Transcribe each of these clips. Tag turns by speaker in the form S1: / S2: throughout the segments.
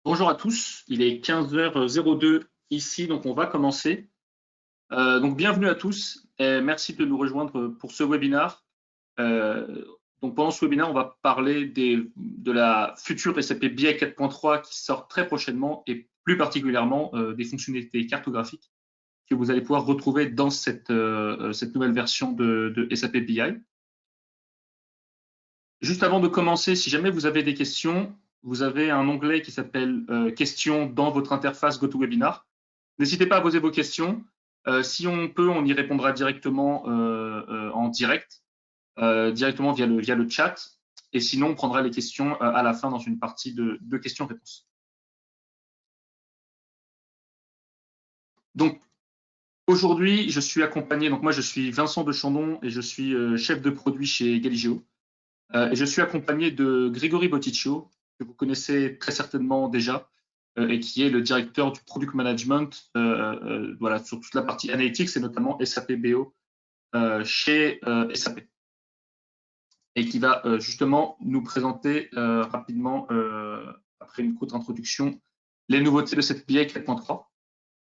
S1: Bonjour à tous, il est 15h02 ici, donc on va commencer. Donc bienvenue à tous et merci de nous rejoindre pour ce webinaire. Donc pendant ce webinaire, on va parler de la future SAP BI 4.3 qui sort très prochainement et plus particulièrement des fonctionnalités cartographiques que vous allez pouvoir retrouver dans cette nouvelle version de SAP BI. Juste avant de commencer, si jamais vous avez des questions, vous avez un onglet qui s'appelle Questions dans votre interface GoToWebinar. N'hésitez pas à poser vos questions. Si on peut, on y répondra directement en direct, directement via le chat. Et sinon, on prendra les questions à la fin dans une partie de questions-réponses. Donc, aujourd'hui, je suis accompagné, donc moi je suis Vincent de Chandon et je suis chef de produit chez Galigeo. Et je suis accompagné de Grégory Boticcio, que vous connaissez très certainement déjà, et qui est le directeur du Product Management voilà, sur toute la partie analytics et notamment SAP BO chez SAP. Et qui va justement nous présenter rapidement, après une courte introduction, les nouveautés de cette BI 4.3.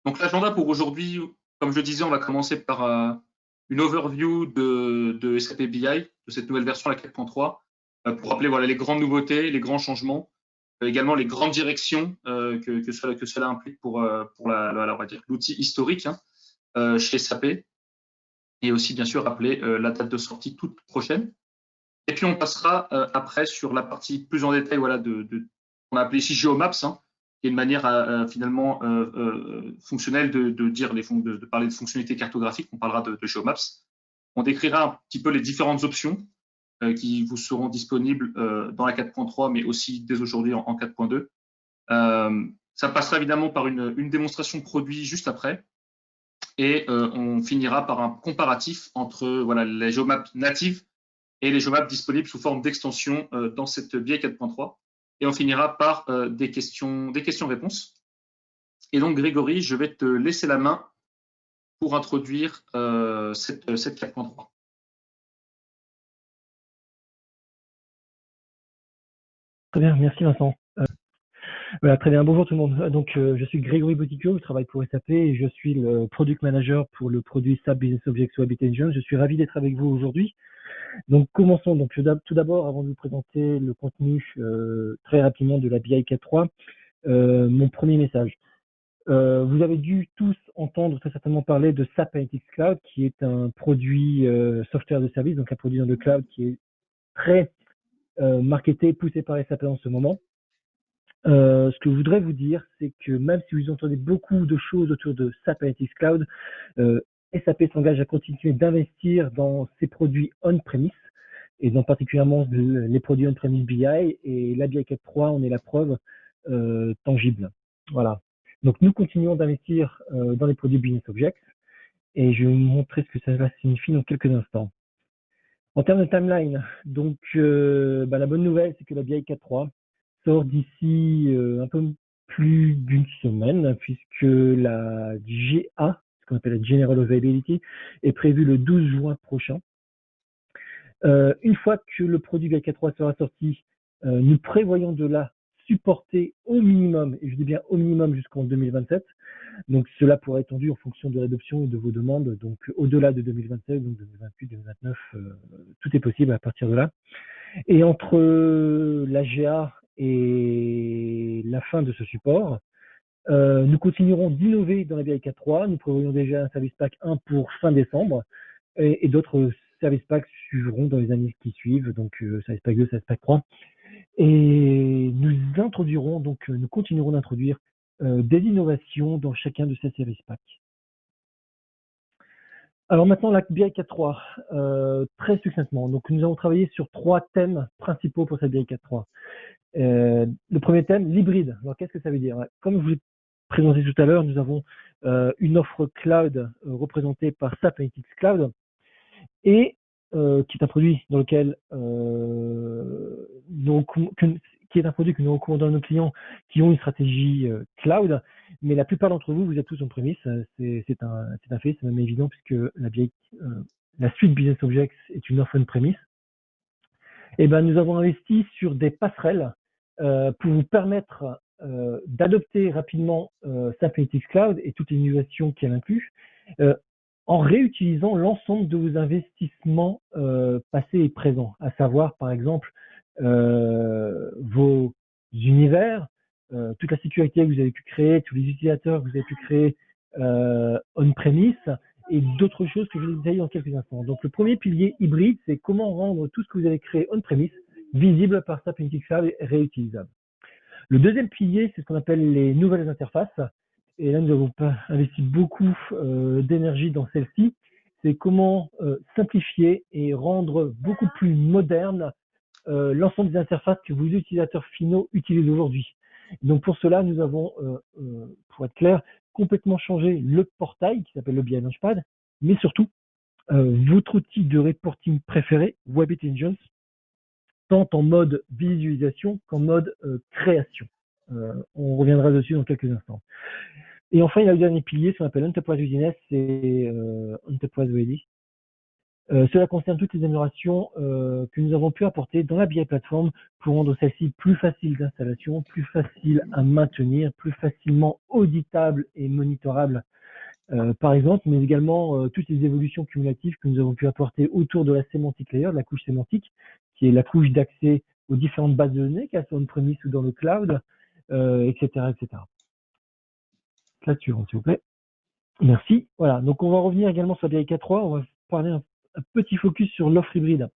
S1: Donc l'agenda pour aujourd'hui, comme je le disais, on va commencer par une overview de SAP BI, de cette nouvelle version, la 4.3, pour rappeler voilà, les grandes nouveautés, les grands changements, également les grandes directions que cela implique pour l'outil historique chez SAP, et aussi bien sûr rappeler la date de sortie toute prochaine. Et puis on passera après sur la partie plus en détail voilà, qu'on a appelé ici GeoMaps, qui est une manière finalement fonctionnelle de dire de parler de fonctionnalités cartographiques. On parlera de GeoMaps. On décrira un petit peu les différentes options qui vous seront disponibles dans la 4.3, mais aussi dès aujourd'hui en 4.2. Ça passera évidemment par une démonstration produit juste après. Et on finira par un comparatif entre voilà, les GeoMaps natives et les GeoMaps disponibles sous forme d'extension dans cette BI 4.3. Et on finira par des questions-réponses. Et donc, Grégory, je vais te laisser la main pour introduire cette 4.3.
S2: Très bien, merci Vincent. Voilà, très bien, bonjour tout le monde. Donc, je suis Grégory Boticcio, je travaille pour SAP et je suis le Product Manager pour le produit SAP Business Objects Web Intelligence. Je suis ravi d'être avec vous aujourd'hui. Donc, commençons. Donc, tout d'abord, avant de vous présenter le contenu très rapidement de la BI 4.3, mon premier message. Vous avez dû tous entendre très certainement parler de SAP Analytics Cloud, qui est un produit software de service, donc un produit dans le cloud qui est très marketé, poussé par SAP en ce moment. Ce que je voudrais vous dire, c'est que même si vous entendez beaucoup de choses autour de SAP Analytics Cloud, SAP s'engage à continuer d'investir dans ses produits on-premise, et dans particulièrement les produits on-premise BI, et la BI 4.3 en est la preuve tangible. Voilà. Donc nous continuons d'investir dans les produits Business Objects, et je vais vous montrer ce que ça signifie dans quelques instants. En termes de timeline, donc la bonne nouvelle, c'est que la BI 4.3 sort d'ici un peu plus d'une semaine, puisque la GA, ce qu'on appelle la General Availability, est prévue le 12 juin prochain. Une fois que le produit BI 4.3 sera sorti, nous prévoyons de la supporter au minimum, et je dis bien au minimum jusqu'en 2027. Donc cela pourrait être étendu en fonction de l'adoption et de vos demandes. Donc au-delà de 2027, donc 2028, 2029, tout est possible à partir de là. Et entre la GA et la fin de ce support, nous continuerons d'innover dans la BI 4.3. Nous prévoyons déjà un service pack 1 pour fin décembre, et d'autres service packs suivront dans les années qui suivent, donc service pack 2, service pack 3. Et nous continuerons d'introduire des innovations dans chacun de ces service packs. Alors maintenant, la BI 4.3, très succinctement. Donc nous avons travaillé sur 3 thèmes principaux pour cette BI 4.3. Le premier thème, l'hybride. Alors qu'est-ce que ça veut dire? Comme je vous l'ai présenté tout à l'heure, nous avons une offre cloud représentée par SAP Analytics Cloud, et qui est un produit dans lequel qui est un produit que nous recommandons à nos clients qui ont une stratégie cloud, mais la plupart d'entre vous, vous êtes tous en premise, c'est un fait, c'est même évident, puisque la suite Business Objects est une offre on-premise. Et ben, nous avons investi sur des passerelles pour vous permettre d'adopter rapidement SAP Analytics Cloud et toute l'innovation qu'elle inclut, en réutilisant l'ensemble de vos investissements passés et présents, à savoir par exemple vos univers, toute la sécurité que vous avez pu créer, tous les utilisateurs que vous avez pu créer on-premise et d'autres choses que je vais détailler dans quelques instants. Donc le premier pilier hybride, c'est comment rendre tout ce que vous avez créé on-premise visible par SAP Analytics Cloud et réutilisable. Le deuxième pilier, c'est ce qu'on appelle les nouvelles interfaces. Et là, nous avons investi beaucoup d'énergie dans celle-ci. C'est comment simplifier et rendre beaucoup plus moderne l'ensemble des interfaces que vos utilisateurs finaux utilisent aujourd'hui. Donc pour cela, nous avons, pour être clair, complètement changé le portail qui s'appelle le BI Launchpad, mais surtout votre outil de reporting préféré, WebIntelligence, tant en mode visualisation qu'en mode création. On reviendra dessus dans quelques instants. Et enfin, il y a le dernier pilier, ce qu'on appelle Enterprise Readiness, c'est Enterprise Ready. Cela concerne toutes les améliorations que nous avons pu apporter dans la BI Platform pour rendre celle-ci plus facile d'installation, plus facile à maintenir, plus facilement auditable et monitorable, par exemple, mais également toutes les évolutions cumulatives que nous avons pu apporter autour de la semantic layer, de la couche sémantique, qui est la couche d'accès aux différentes bases de données, qu'elles soient on-premise ou dans le cloud, etc., etc. Slide suivante, s'il vous plaît. Merci. Voilà. Donc, on va revenir également sur la BI 4.3. On va parler un petit focus sur l'offre hybride.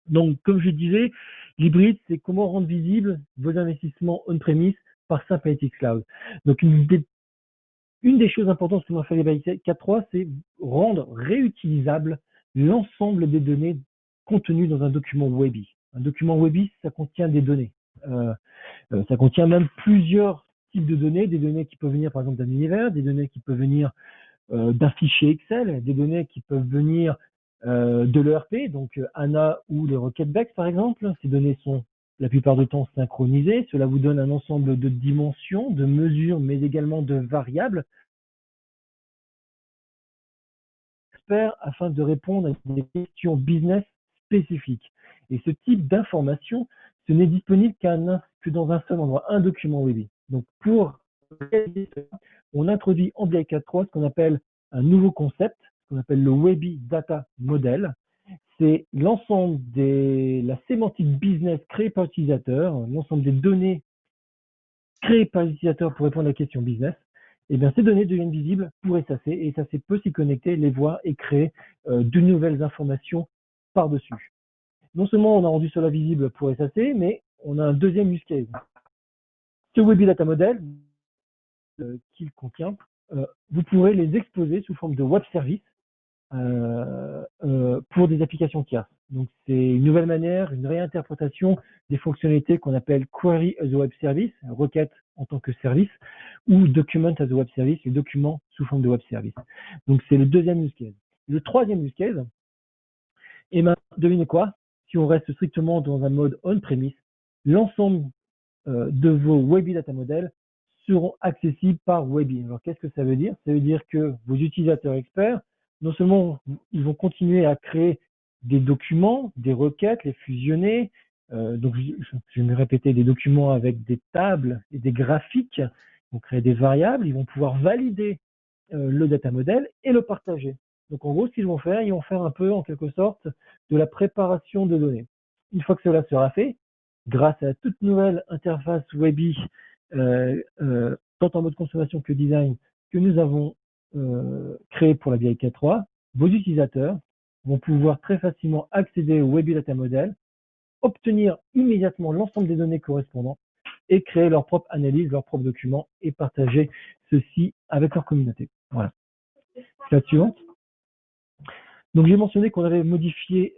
S2: Donc, comme je disais, l'hybride, c'est comment rendre visibles vos investissements on-premise par SAP Analytics Cloud. Donc, une des choses importantes que l'on fait les BI 4.3, c'est rendre réutilisable l'ensemble des données contenues dans un document Webby. Un document Webby, ça contient des données. Ça contient même plusieurs types de données, des données qui peuvent venir par exemple d'un univers, des données qui peuvent venir d'un fichier Excel, des données qui peuvent venir de l'ERP, donc ANA ou les requêtes BEX par exemple. Ces données sont la plupart du temps synchronisées. Cela vous donne un ensemble de dimensions, de mesures, mais également de variables afin de répondre à des questions business spécifiques. Et ce type d'information, ce n'est disponible que dans un seul endroit, un document Webby. Donc pour réaliser ça, on introduit en BI 4.3 ce qu'on appelle un nouveau concept, ce qu'on appelle le Webby Data Model. C'est l'ensemble la sémantique business créée par l'utilisateur, l'ensemble des données créées par l'utilisateur pour répondre à la question business. Et bien, ces données deviennent visibles pour SAC et SAC peut s'y connecter, les voir et créer de nouvelles informations par-dessus. Non seulement on a rendu cela visible pour SAC, mais on a un deuxième use case. Ce Webby Data Model qu'il contient, vous pourrez les exposer sous forme de web service pour des applications tierces. Donc c'est une nouvelle manière, une réinterprétation des fonctionnalités qu'on appelle Query as a Web Service, requête en tant que service, ou Document as a Web Service, les documents sous forme de web service. Donc c'est le deuxième use case. Le troisième use case, et ben devinez quoi, si on reste strictement dans un mode on-premise, l'ensemble de vos Webby Data Models seront accessibles par Webby. Alors qu'est-ce que ça veut dire? Ça veut dire que vos utilisateurs experts, non seulement ils vont continuer à créer des documents, des requêtes, les fusionner, donc je vais me répéter, des documents avec des tables et des graphiques, ils vont créer des variables, ils vont pouvoir valider le data model et le partager. Donc en gros, ce qu'ils vont faire, ils vont faire un peu en quelque sorte de la préparation de données. Une fois que cela sera fait, grâce à la toute nouvelle interface Webby, tant en mode consommation que design, que nous avons créé pour la BI 4.3, vos utilisateurs vont pouvoir très facilement accéder au Webby Data Model, obtenir immédiatement l'ensemble des données correspondantes et créer leur propre analyse, leur propre document et partager ceci avec leur communauté. Voilà. La suivante. Donc j'ai mentionné qu'on avait modifié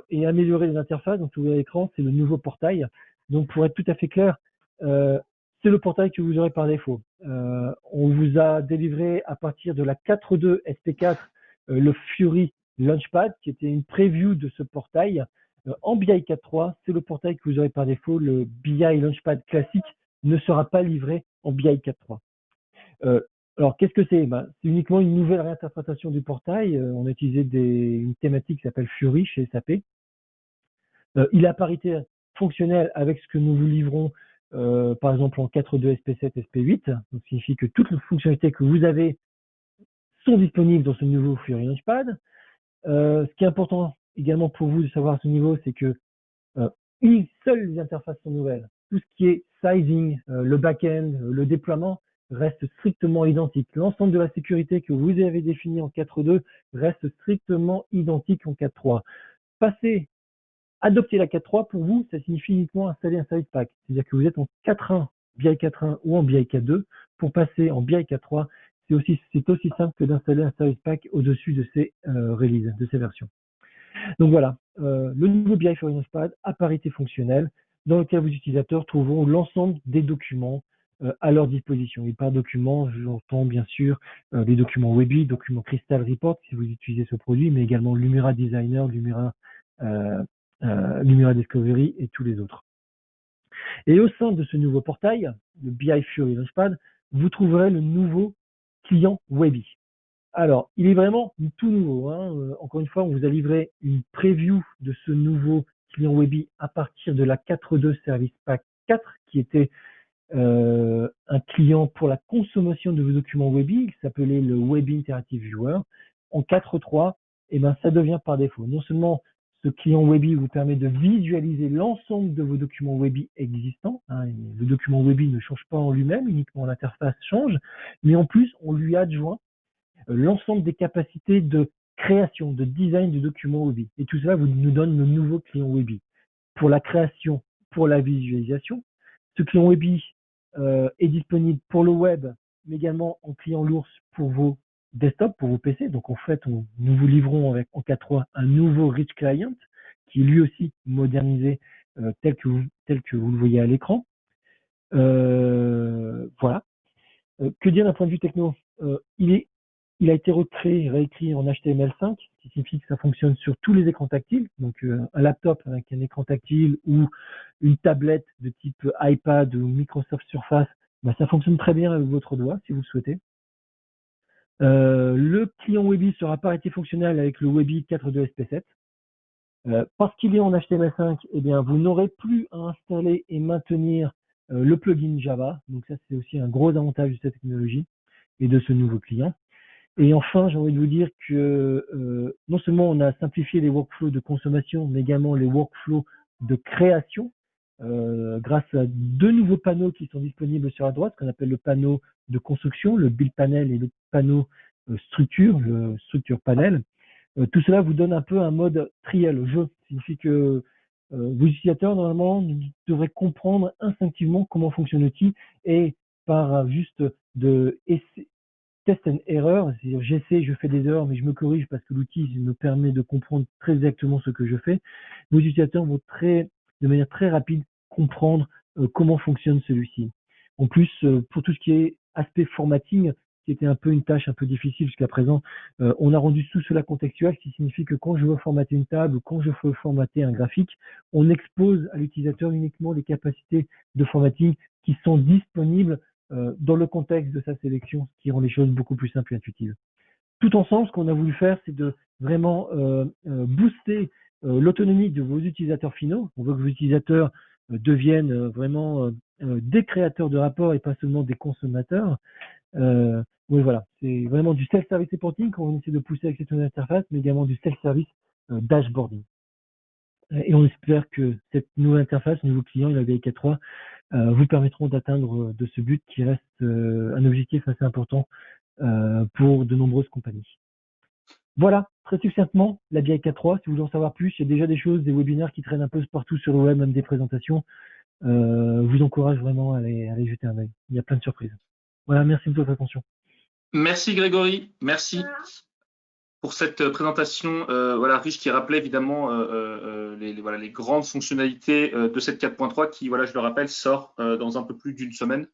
S2: et amélioré les interfaces. Donc vous voyez à l'écran, c'est le nouveau portail. Donc pour être tout à fait clair, c'est le portail que vous aurez par défaut. On vous a délivré à partir de la 4.2 SP4 le Fury Launchpad, qui était une preview de ce portail. En BI 4.3, c'est le portail que vous aurez par défaut. Le BI Launchpad classique ne sera pas livré en BI 4.3. Alors, qu'est-ce que c'est? C'est uniquement une nouvelle réinterprétation du portail. On a utilisé une thématique qui s'appelle Fury chez SAP. Il est à parité fonctionnelle avec ce que nous vous livrons par exemple en 4.2 SP7, SP8. Donc, ça signifie que toutes les fonctionnalités que vous avez sont disponibles dans ce nouveau Fury Launchpad. Ce qui est important également pour vous de savoir à ce niveau, c'est que seules les interfaces sont nouvelles. Tout ce qui est sizing, le back-end, le déploiement reste strictement identique. L'ensemble de la sécurité que vous avez définie en 4.2 reste strictement identique en 4.3. Adopter la 4.3 pour vous, ça signifie uniquement installer un service pack. C'est-à-dire que vous êtes en 4.1, BI 4.1 ou en BI 4.2. Pour passer en BI 4.3, c'est aussi simple que d'installer un service pack au-dessus de ces releases, de ces versions. Donc voilà, le nouveau BI Fury Launchpad à parité fonctionnelle, dans lequel vos utilisateurs trouveront l'ensemble des documents à leur disposition. Et par documents, j'entends bien sûr les documents Webby, documents Crystal Report si vous utilisez ce produit, mais également Lumira Designer, Lumira Discovery et tous les autres. Et au sein de ce nouveau portail, le BI Fury Launchpad, vous trouverez le nouveau client Webby. Alors, il est vraiment tout nouveau. Encore une fois, on vous a livré une preview de ce nouveau client Webby à partir de la 4.2 Service Pack 4, qui était un client pour la consommation de vos documents Webby, qui s'appelait le Webby Interactive Viewer. En 4.3, ça devient par défaut. Non seulement ce client Webby vous permet de visualiser l'ensemble de vos documents Webby existants. Le document Webby ne change pas en lui-même, uniquement l'interface change, mais en plus, on lui adjoint l'ensemble des capacités de création, de design de documents Webby. Et tout cela nous donne le nouveau client Webby. Pour la création, pour la visualisation, ce client Webby est disponible pour le web, mais également en client l'ours pour vos desktops, pour vos PC. Donc en fait, nous vous livrons en 4.3 un nouveau Rich Client qui est lui aussi modernisé tel que vous le voyez à l'écran. Voilà. Que dire d'un point de vue techno? Il a été réécrit en HTML5, ce qui signifie que ça fonctionne sur tous les écrans tactiles. Donc, un laptop avec un écran tactile ou une tablette de type iPad ou Microsoft Surface, ça fonctionne très bien avec votre doigt, si vous le souhaitez. Le client Webby sera parité fonctionnel avec le Webby 4.2 SP7. Parce qu'il est en HTML5, vous n'aurez plus à installer et maintenir le plugin Java. Donc ça, c'est aussi un gros avantage de cette technologie et de ce nouveau client. Et enfin, j'ai envie de vous dire que non seulement on a simplifié les workflows de consommation, mais également les workflows de création grâce à deux nouveaux panneaux qui sont disponibles sur la droite, qu'on appelle le panneau de construction, le build panel et le panneau structure, le structure panel. Tout cela vous donne un peu un mode trial, jeu. Ça signifie que vos utilisateurs, normalement, devraient comprendre instinctivement comment fonctionne l'outil et par juste de test and error, c'est-à-dire j'essaie, je fais des erreurs, mais je me corrige parce que l'outil me permet de comprendre très exactement ce que je fais. Vos utilisateurs vont de manière très rapide comprendre comment fonctionne celui-ci. En plus, pour tout ce qui est aspect formatting, qui était un peu une tâche un peu difficile jusqu'à présent, on a rendu tout cela contextuel, ce qui signifie que quand je veux formater une table ou quand je veux formater un graphique, on expose à l'utilisateur uniquement les capacités de formatting qui sont disponibles dans le contexte de sa sélection, ce qui rend les choses beaucoup plus simples et intuitives. Tout ensemble, ce qu'on a voulu faire, c'est de vraiment booster l'autonomie de vos utilisateurs finaux. On veut que vos utilisateurs deviennent vraiment des créateurs de rapports et pas seulement des consommateurs. Oui, voilà, c'est vraiment du self-service reporting qu'on essaie de pousser avec cette nouvelle interface, mais également du self-service dashboarding. Et on espère que cette nouvelle interface, ce nouveau client, la BI4.3, vous permettront d'atteindre de ce but qui reste un objectif assez important pour de nombreuses compagnies. Voilà, très succinctement, la BI 4.3. Si vous voulez en savoir plus, il y a déjà des choses, des webinaires qui traînent un peu partout sur le web, même des présentations. Vous encourage vraiment à aller jeter un œil. Il y a plein de surprises. Voilà, merci de votre attention.
S1: Merci Grégory, merci pour cette présentation riche qui rappelait évidemment les grandes fonctionnalités de cette 4.3 qui, je le rappelle, sort dans un peu plus d'une semaine.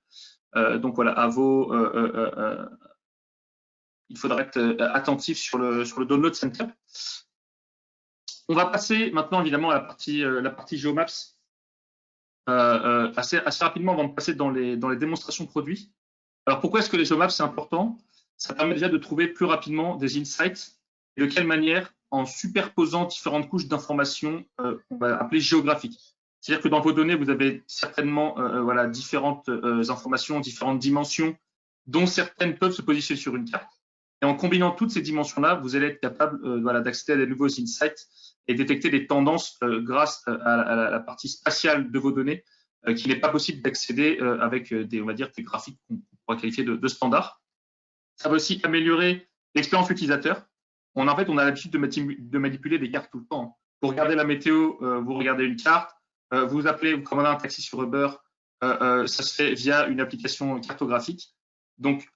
S1: Donc voilà, à vos, il faudra être attentif sur le Download Center. On va passer maintenant évidemment à la partie GeoMaps. Assez rapidement avant de passer dans les démonstrations produits. Alors pourquoi est-ce que les GeoMaps c'est important? Ça permet déjà de trouver plus rapidement des insights et de quelle manière en superposant différentes couches d'informations on va appeler géographiques. C'est-à-dire que dans vos données, vous avez certainement voilà, différentes informations, différentes dimensions, dont certaines peuvent se positionner sur une carte. Et en combinant toutes ces dimensions-là, vous allez être capable voilà, d'accéder à des nouveaux insights et détecter des tendances grâce à la partie spatiale de vos données, qui n'est pas possible d'accéder avec des, on va dire, des graphiques qu'on pourra qualifier de standard. Ça va aussi améliorer l'expérience utilisateur. En fait, on a l'habitude de manipuler des cartes tout le temps. Vous regardez la météo, vous regardez une carte, vous appelez, vous commandez un taxi sur Uber, ça se fait via une application cartographique. Donc,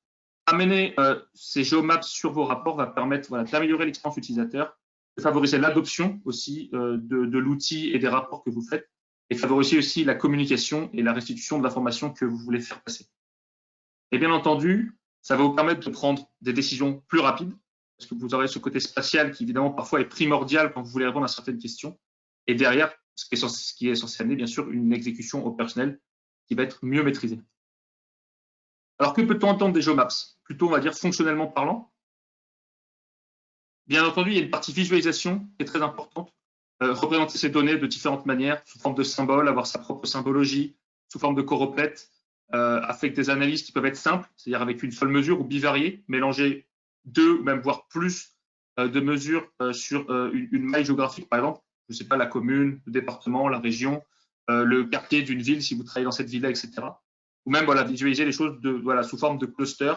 S1: amener ces géomaps sur vos rapports va permettre voilà, d'améliorer l'expérience utilisateur, de favoriser l'adoption aussi de l'outil et des rapports que vous faites, et favoriser aussi la communication et la restitution de l'information que vous voulez faire passer. Et bien entendu, ça va vous permettre de prendre des décisions plus rapides, parce que vous aurez ce côté spatial qui, évidemment, parfois est primordial quand vous voulez répondre à certaines questions. Et derrière, ce qui est censé amener, bien sûr, une exécution opérationnelle qui va être mieux maîtrisée. Alors, que peut-on entendre des geomaps? Plutôt, on va dire, fonctionnellement parlant. Bien entendu, il y a une partie visualisation qui est très importante. Représenter ces données de différentes manières, sous forme de symboles, avoir sa propre symbologie, sous forme de choroplètes, avec des analyses qui peuvent être simples, c'est-à-dire avec une seule mesure ou bivariées, mélanger deux ou même voire plus de mesures sur une maille géographique, par exemple, je ne sais pas, la commune, le département, la région, le quartier d'une ville, si vous travaillez dans cette ville-là, etc. Ou même voilà, visualiser les choses voilà, sous forme de cluster,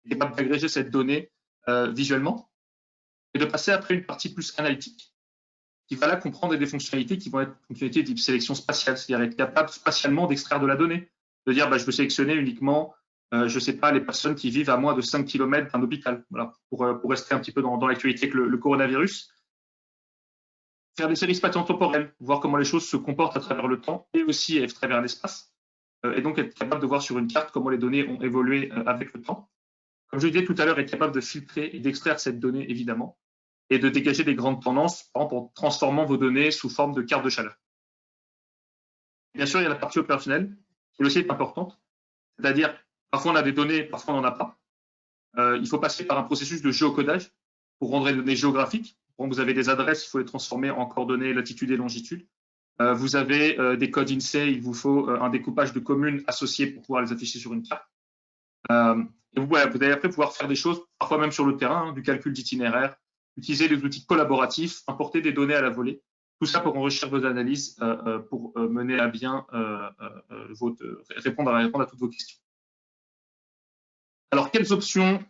S1: capable d'agréger cette donnée visuellement, et de passer après une partie plus analytique, qui va là comprendre des fonctionnalités qui vont être fonctionnalités de type sélection spatiale, c'est-à-dire être capable spatialement d'extraire de la donnée, de dire bah, je veux sélectionner uniquement, je ne sais pas, les personnes qui vivent à moins de 5 km d'un hôpital, voilà, pour rester un petit peu dans l'actualité avec le coronavirus. Faire des séries spatio-temporelles, voir comment les choses se comportent à travers le temps et aussi à travers l'espace, et donc être capable de voir sur une carte comment les données ont évolué avec le temps. Comme je le disais tout à l'heure, être capable de filtrer et d'extraire cette donnée, évidemment, et de dégager des grandes tendances, par exemple en transformant vos données sous forme de carte de chaleur. Bien sûr, il y a la partie opérationnelle, qui aussi est importante, c'est-à-dire parfois on a des données, parfois on n'en a pas. Il faut passer par un processus de géocodage pour rendre les données géographiques. Quand vous avez des adresses, il faut les transformer en coordonnées latitude et longitude. Vous avez des codes INSEE, il vous faut un découpage de communes associées pour pouvoir les afficher sur une carte. Et vous allez après pouvoir faire des choses, parfois même sur le terrain, du calcul d'itinéraire, utiliser des outils collaboratifs, importer des données à la volée. Tout ça pour enrichir vos analyses, pour mener à bien répondre à toutes vos questions. Alors, quelles options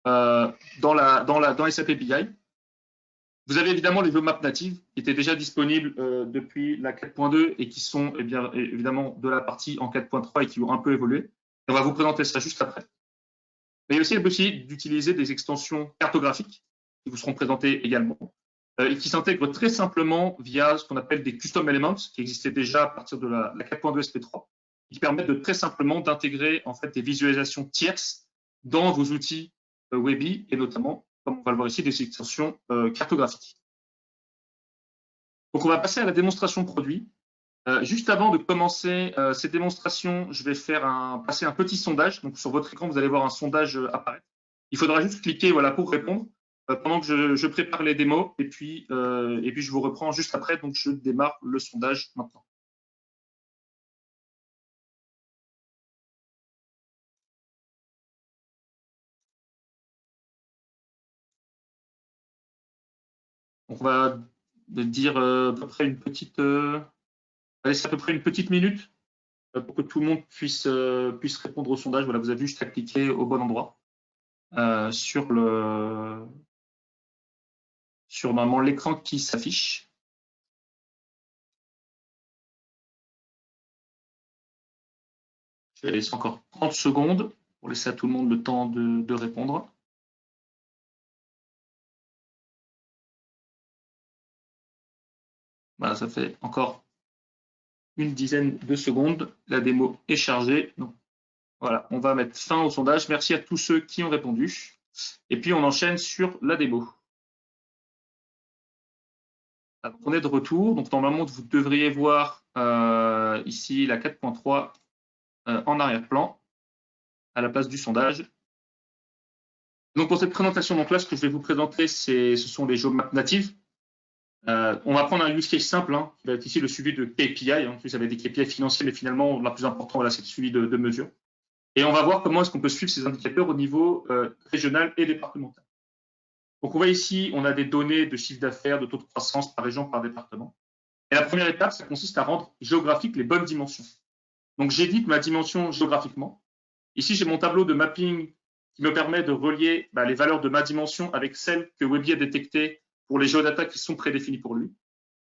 S1: dans SAP BI? Vous avez évidemment les geomaps natives qui étaient déjà disponibles depuis la 4.2 et qui sont évidemment de la partie en 4.3 et qui ont un peu évolué. On va vous présenter ça juste après. Mais il y a aussi la possibilité d'utiliser des extensions cartographiques qui vous seront présentées également et qui s'intègrent très simplement via ce qu'on appelle des custom elements qui existaient déjà à partir de la 4.2 SP3 qui permettent de très simplement d'intégrer en fait des visualisations tierces dans vos outils Webby et notamment, comme on va le voir ici, des extensions cartographiques. Donc, on va passer à la démonstration produit. Juste avant de commencer cette démonstration, je vais passer un petit sondage. Donc, sur votre écran, vous allez voir un sondage apparaître. Il faudra juste cliquer voilà, pour répondre pendant que je prépare les démos et puis je vous reprends juste après. Donc, je démarre le sondage maintenant. On va dire à peu près une petite minute pour que tout le monde puisse répondre au sondage. Voilà, vous avez juste à cliquer au bon endroit sur normalement l'écran qui s'affiche. Je vais laisser encore 30 secondes pour laisser à tout le monde le temps de répondre. Voilà, ça fait encore une dizaine de secondes. La démo est chargée. Donc, voilà, on va mettre fin au sondage. Merci à tous ceux qui ont répondu. Et puis, on enchaîne sur la démo. Alors, on est de retour. Donc, normalement, vous devriez voir ici la 4.3 en arrière-plan à la place du sondage. Donc, pour cette présentation, donc là, ce que je vais vous présenter, ce sont les geomaps natives. On va prendre un use case simple, hein, qui va être ici le suivi de KPI. Hein. Vous avez des KPI financiers, mais finalement, la plus important, voilà, c'est le suivi de mesures. Et on va voir comment est-ce qu'on peut suivre ces indicateurs au niveau régional et départemental. Donc, on voit ici, on a des données de chiffre d'affaires, de taux de croissance par région, par département. Et la première étape, ça consiste à rendre géographique les bonnes dimensions. Donc, j'édite ma dimension géographiquement. Ici, j'ai mon tableau de mapping qui me permet de relier les valeurs de ma dimension avec celles que Webby a détectées pour les géodata qui sont prédéfinies pour lui.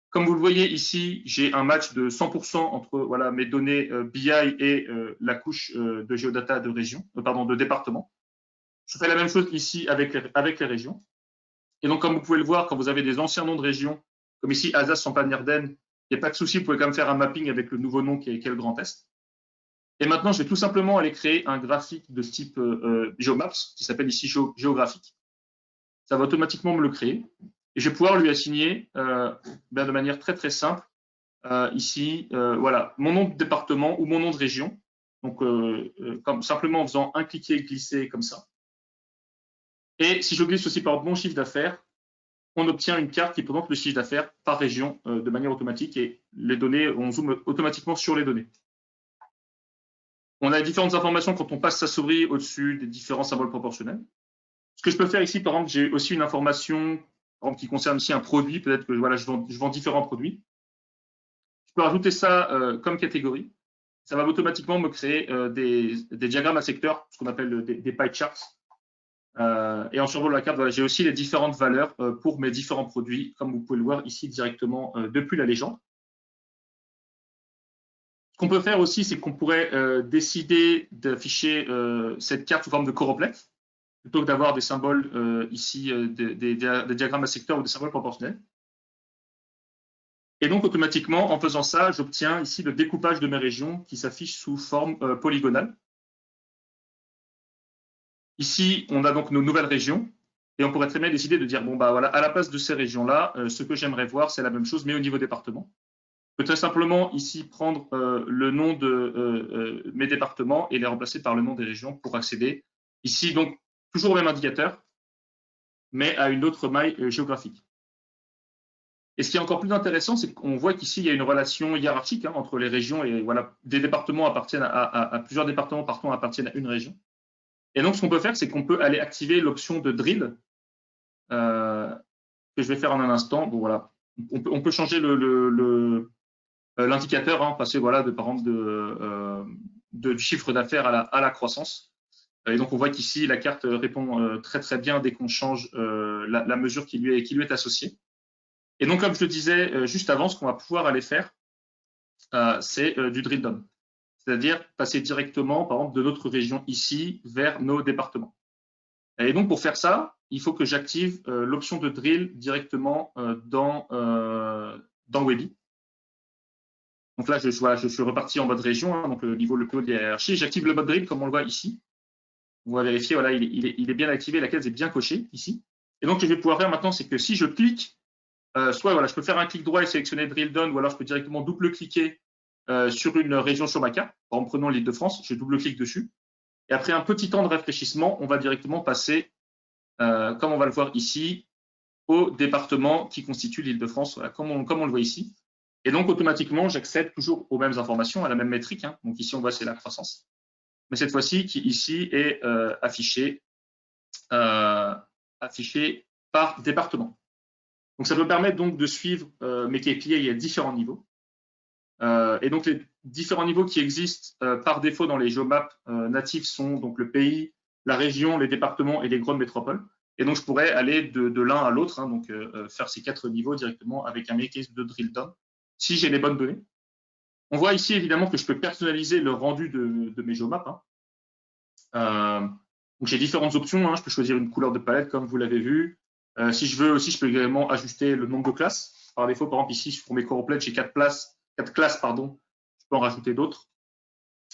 S1: Comme vous le voyez ici, j'ai un match de 100% entre voilà, mes données BI et la couche de géodata de région, de département. Je fais la même chose ici avec les régions. Et donc, comme vous pouvez le voir, quand vous avez des anciens noms de régions, comme ici Alsace-Champagne-Ardenne, il n'y a pas de souci, vous pouvez quand même faire un mapping avec le nouveau nom qui est le Grand Est. Et maintenant, je vais tout simplement aller créer un graphique de type GeoMaps, qui s'appelle ici géographique. Ça va automatiquement me le créer. Et je vais pouvoir lui assigner de manière très, très simple, ici, voilà, mon nom de département ou mon nom de région. Donc, simplement en faisant un cliquer, glisser comme ça. Et si je glisse aussi par mon chiffre d'affaires, on obtient une carte qui présente le chiffre d'affaires par région de manière automatique et les données, on zoome automatiquement sur les données. On a différentes informations quand on passe sa souris au-dessus des différents symboles proportionnels. Ce que je peux faire ici, par exemple, j'ai aussi une information par exemple, qui concerne ici un produit. Peut-être que voilà, je vends différents produits. Je peux rajouter ça comme catégorie. Ça va automatiquement me créer des diagrammes à secteurs, ce qu'on appelle des pie charts. Et en survolant la carte, voilà, j'ai aussi les différentes valeurs pour mes différents produits, comme vous pouvez le voir ici directement depuis la légende. Ce qu'on peut faire aussi, c'est qu'on pourrait décider d'afficher cette carte sous forme de choroplex, plutôt que d'avoir des symboles ici, des diagrammes à secteur ou des symboles proportionnels. Et donc, automatiquement, en faisant ça, j'obtiens ici le découpage de mes régions qui s'affiche sous forme polygonale. Ici, on a donc nos nouvelles régions. Et on pourrait très bien décider de dire, bon, bah voilà, à la place de ces régions-là, ce que j'aimerais voir, c'est la même chose, mais au niveau département. Je peux très simplement ici prendre le nom de mes départements et les remplacer par le nom des régions pour accéder. Ici, donc, toujours au même indicateur, mais à une autre maille géographique. Et ce qui est encore plus intéressant, c'est qu'on voit qu'ici, il y a une relation hiérarchique entre les régions et voilà, des départements appartiennent à plusieurs départements, pardon, appartiennent à une région. Et donc, ce qu'on peut faire, c'est qu'on peut aller activer l'option de drill, que je vais faire en un instant. Bon, voilà. On peut changer l'indicateur, passer voilà, par exemple du chiffre d'affaires à la croissance. Et donc, on voit qu'ici, la carte répond très, très bien dès qu'on change la mesure qui lui est associée. Et donc, comme je le disais juste avant, ce qu'on va pouvoir aller faire, c'est du drill down. C'est-à-dire passer directement, par exemple, de notre région ici vers nos départements. Et donc, pour faire ça, il faut que j'active l'option de drill directement dans Webby. Donc là, je suis reparti en mode région, donc le niveau le plus haut de la hiérarchie. J'active le mode drill comme on le voit ici. On va vérifier, voilà, il est bien activé, la case est bien cochée ici. Et donc, ce que je vais pouvoir faire maintenant, c'est que si je clique, soit voilà, je peux faire un clic droit et sélectionner drill down, ou alors je peux directement double-cliquer sur une région sur ma carte. En prenant l'Île-de-France, je double-clique dessus. Et après un petit temps de réfléchissement, on va directement passer, comme on va le voir ici, au département qui constitue l'Île-de-France, voilà, comme on le voit ici. Et donc, automatiquement, j'accède toujours aux mêmes informations, à la même métrique. Donc ici, on voit c'est la croissance. Mais cette fois-ci, qui ici est affiché par département. Donc, ça me permet donc de suivre mes KPI à différents niveaux. Et donc, les différents niveaux qui existent par défaut dans les GeoMaps natifs sont donc le pays, la région, les départements et les grandes métropoles. Et donc, je pourrais aller de l'un à l'autre, donc faire ces 4 niveaux directement avec un mécanisme de drill down si j'ai les bonnes données. On voit ici évidemment que je peux personnaliser le rendu de mes GeoMaps. Donc, j'ai différentes options. Je peux choisir une couleur de palette comme vous l'avez vu. Si je veux aussi, je peux également ajuster le nombre de classes. Par défaut, par exemple, ici, pour mes choroplètes, j'ai 4 classes. Je peux en rajouter d'autres.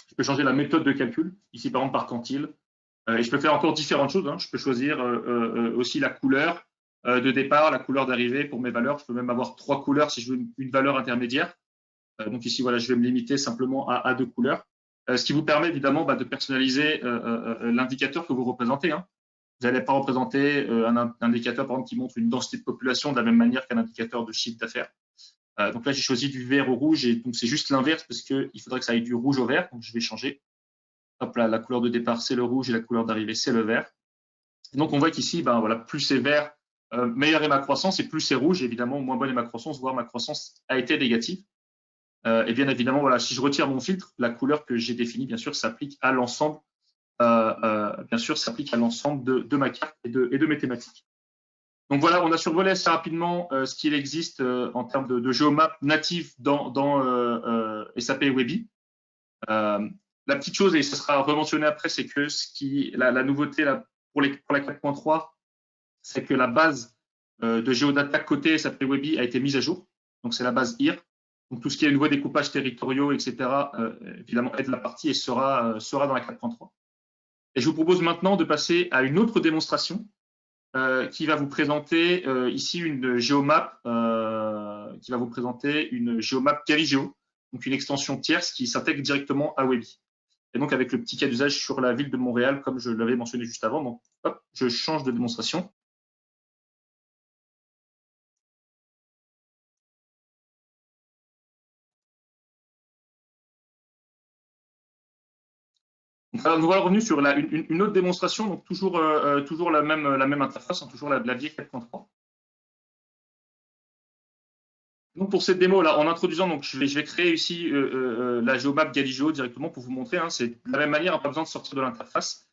S1: Je peux changer la méthode de calcul, ici par exemple par quantile. Et je peux faire encore différentes choses. Je peux choisir aussi la couleur de départ, la couleur d'arrivée pour mes valeurs. Je peux même avoir 3 couleurs si je veux une valeur intermédiaire. Donc ici, voilà, je vais me limiter simplement à 2 couleurs. Ce qui vous permet évidemment de personnaliser l'indicateur que vous représentez. vous n'allez pas représenter un indicateur, par exemple, qui montre une densité de population de la même manière qu'un indicateur de chiffre d'affaires. Donc là, j'ai choisi du vert au rouge et donc c'est juste l'inverse parce qu'il faudrait que ça aille du rouge au vert. Donc je vais changer. Hop là, la couleur de départ, c'est le rouge et la couleur d'arrivée, c'est le vert. Et donc on voit qu'ici, ben, voilà, plus c'est vert, meilleure est ma croissance, et plus c'est rouge, évidemment, moins bonne est ma croissance, voire ma croissance a été négative. Et bien évidemment, voilà, si je retire mon filtre, la couleur que j'ai définie, bien sûr, s'applique à l'ensemble, bien sûr, s'applique à l'ensemble de ma carte et de mes thématiques. Donc voilà, on a survolé assez rapidement ce qu'il existe en termes de géomap native dans SAP Webi. La petite chose, et ça sera rementionné après, c'est que la nouveauté là, pour la 4.3, c'est que la base de géodata côté SAP Webi a été mise à jour. Donc c'est la base IR. Donc tout ce qui est nouveau découpage territoriaux, etc., évidemment aide la partie et sera dans la 4.3. Et je vous propose maintenant de passer à une autre démonstration qui va vous présenter ici une géomap, qui va vous présenter une géomap Galigeo, donc une extension tierce qui s'intègre directement à Webi. Et donc avec le petit cas d'usage sur la ville de Montréal, comme je l'avais mentionné juste avant. Donc hop, je change de démonstration. Alors, nous voilà revenus sur une autre démonstration, donc toujours la même interface, hein, toujours la vieille 4.3. Donc pour cette démo là, en introduisant, donc je vais créer ici la géomap Galigeo directement pour vous montrer. Hein, c'est de la même manière, pas besoin de sortir de l'interface.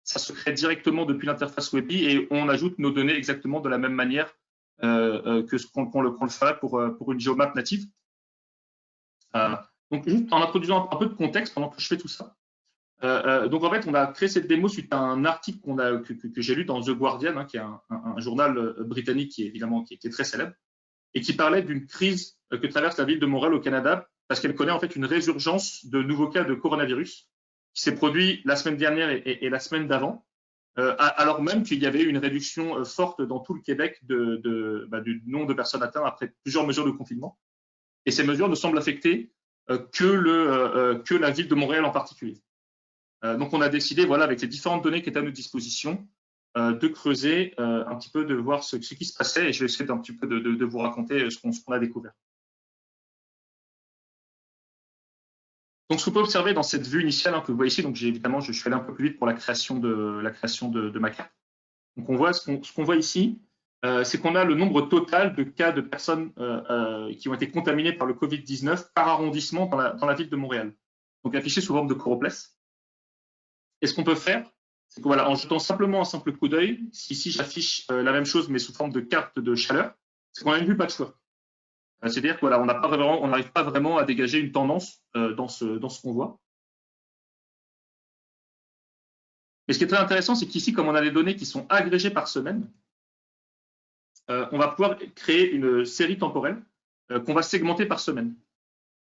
S1: Ça se crée directement depuis l'interface Webi et on ajoute nos données exactement de la même manière que ce qu'on le ferait pour une géomap native. Donc juste en introduisant un peu de contexte pendant que je fais tout ça. Donc en fait, on a créé cette démo suite à un article que j'ai lu dans The Guardian, hein, qui est un journal britannique qui est évidemment qui est très célèbre, et qui parlait d'une crise que traverse la ville de Montréal au Canada, parce qu'elle connaît en fait une résurgence de nouveaux cas de coronavirus qui s'est produit la semaine dernière et la semaine d'avant, alors même qu'il y avait une réduction forte dans tout le Québec du nombre de personnes atteintes après plusieurs mesures de confinement. Et ces mesures ne semblent affecter que la ville de Montréal en particulier. Donc on a décidé, voilà, avec les différentes données qui étaient à notre disposition, de creuser un petit peu, de voir ce qui se passait, et je vais essayer d'un petit peu de vous raconter ce qu'on a découvert. Donc ce qu'on peut observer dans cette vue initiale, hein, que vous voyez ici, donc évidemment je suis allé un peu plus vite pour la création de ma carte. Donc on voit ce qu'on voit ici, c'est qu'on a le nombre total de cas de personnes qui ont été contaminées par le Covid-19 par arrondissement dans la ville de Montréal. Donc affiché sous forme de choropleth. Et ce qu'on peut faire, c'est que voilà, en jetant simplement un simple coup d'œil, ici j'affiche la même chose mais sous forme de carte de chaleur, c'est qu'on a une vue patchwork. C'est-à-dire qu'on voilà, n'arrive pas vraiment à dégager une tendance dans ce qu'on voit. Et ce qui est très intéressant, c'est qu'ici, comme on a des données qui sont agrégées par semaine, on va pouvoir créer une série temporelle qu'on va segmenter par semaine.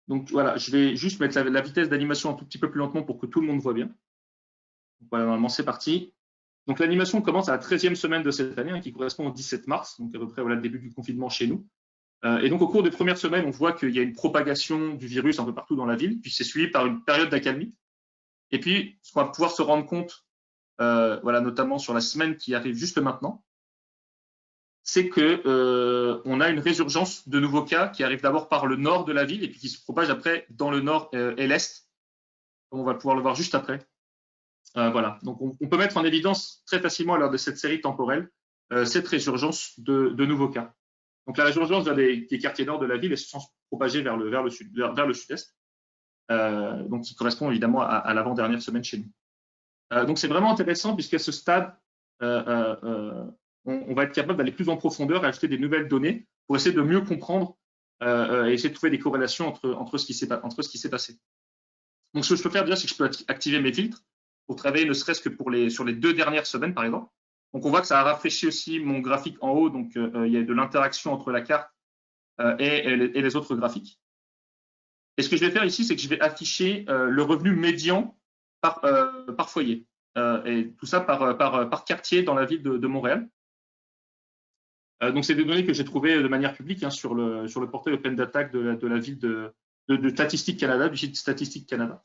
S1: Donc voilà, je vais juste mettre la vitesse d'animation un tout petit peu plus lentement pour que tout le monde voit bien. Donc, voilà, normalement, c'est parti. Donc l'animation commence à la 13e semaine de cette année, hein, qui correspond au 17 mars, donc à peu près voilà, le début du confinement chez nous. Et donc au cours des premières semaines, on voit qu'il y a une propagation du virus un peu partout dans la ville, puis c'est suivi par une période d'accalmie. Et puis, ce qu'on va pouvoir se rendre compte, voilà, notamment sur la semaine qui arrive juste maintenant, c'est que on a une résurgence de nouveaux cas qui arrivent d'abord par le nord de la ville et puis qui se propagent après dans le nord et l'est. On va pouvoir le voir juste après. Voilà. Donc on peut mettre en évidence très facilement lors de cette série temporelle cette résurgence de nouveaux cas. Donc la résurgence vient des quartiers nord de la ville et se sont propagés vers le sud-est, donc qui correspond évidemment à l'avant-dernière semaine chez nous. Donc c'est vraiment intéressant puisqu'à ce stade, on va être capable d'aller plus en profondeur et ajouter des nouvelles données pour essayer de mieux comprendre et essayer de trouver des corrélations entre ce qui s'est passé. Donc ce que je peux faire déjà, c'est que je peux activer mes filtres pour travailler ne serait-ce que sur les 2 dernières semaines, par exemple. Donc on voit que ça a rafraîchi aussi mon graphique en haut, donc il y a de l'interaction entre la carte et les autres graphiques. Et ce que je vais faire ici, c'est que je vais afficher le revenu médian par foyer, et tout ça par quartier dans la ville de Montréal. Donc c'est des données que j'ai trouvées de manière publique, hein, sur le portail Open Data de la ville de Statistique Canada, du site Statistique Canada.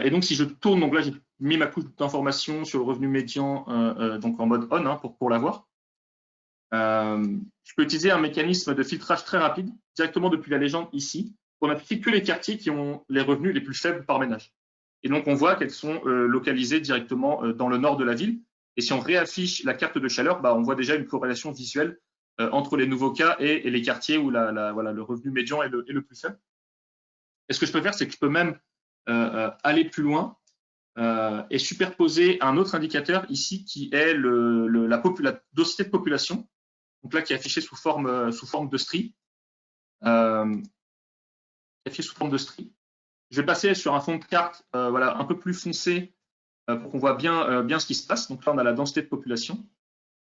S1: Et donc si je tourne, donc là j'ai mis ma couche d'information sur le revenu médian donc en mode on pour l'avoir. Je peux utiliser un mécanisme de filtrage très rapide directement depuis la légende ici pour n'appliquer que les quartiers qui ont les revenus les plus faibles par ménage. Et donc, on voit qu'elles sont localisées directement dans le nord de la ville. Et si on réaffiche la carte de chaleur, on voit déjà une corrélation visuelle entre les nouveaux cas et les quartiers où voilà, le revenu médian est le plus faible. Et ce que je peux faire, c'est que je peux même aller plus loin et superposer un autre indicateur ici qui est la densité de population. Donc là, qui est affiché sous forme de string. Affiché sous forme de string. Je vais passer sur un fond de carte voilà, un peu plus foncé pour qu'on voit bien ce qui se passe. Donc là, on a la densité de population.